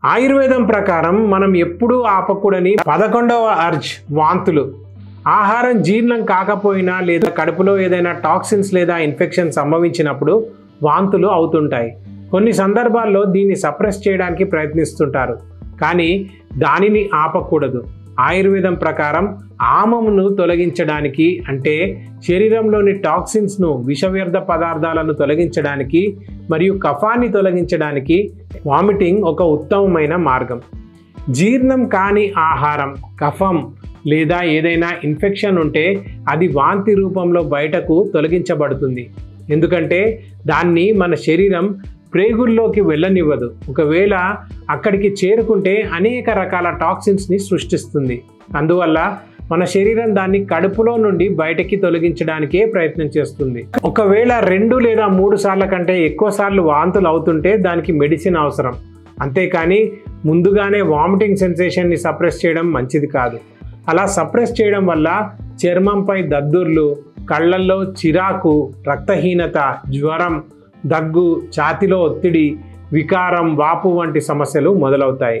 ఆయుర్వేదం ప్రకారం మనం ఎప్పుడూ ఆపకూడని 11వ అర్జ్ వాంతులు. ఆహారం జీర్ణం కాకపోయినా లేదా కడుపులో ఏదైనా టాక్సిన్స్ లేదా ఇన్ఫెక్షన్ సంభవించినప్పుడు వాంతులు అవుతుంటాయి. కొన్ని సందర్భాల్లో దీన్ని సప్రెస్ చేయడానికి ప్రయత్నిస్తుంటారు, కానీ దానిని ఆపకూడదు. ఆయుర్వేదం ప్రకారం ఆమమును తొలగించడానికి, అంటే శరీరంలోని టాక్సిన్స్ను, విషవ్యర్థ పదార్థాలను తొలగించడానికి మరియు కఫాన్ని తొలగించడానికి వామిటింగ్ ఒక ఉత్తమమైన మార్గం. జీర్ణం కాని ఆహారం, కఫం లేదా ఏదైనా ఇన్ఫెక్షన్ ఉంటే అది వాంతి రూపంలో బయటకు తొలగించబడుతుంది, ఎందుకంటే దాన్ని మన శరీరం ప్రేగుల్లోకి వెళ్ళనివ్వదు. ఒకవేళ అక్కడికి చేరుకుంటే అనేక రకాల టాక్సిన్స్ని సృష్టిస్తుంది. అందువల్ల మన శరీరం దాన్ని కడుపులో నుండి బయటకి తొలగించడానికే ప్రయత్నం చేస్తుంది. ఒకవేళ 2 లేదా 3 సార్ల కంటే ఎక్కువ సార్లు వాంతులు అవుతుంటే దానికి మెడిసిన్ అవసరం. అంతేకాని ముందుగానే వామిటింగ్ సెన్సేషన్ని సప్రెస్ చేయడం మంచిది కాదు. అలా సప్రెస్ చేయడం వల్ల చర్మంపై దద్దుర్లు, కళ్ళల్లో చిరాకు, రక్తహీనత, జ్వరం, దగ్గు, ఛాతీలో ఒత్తిడి, వికారం, వాపు వంటి సమస్యలు మొదలవుతాయి.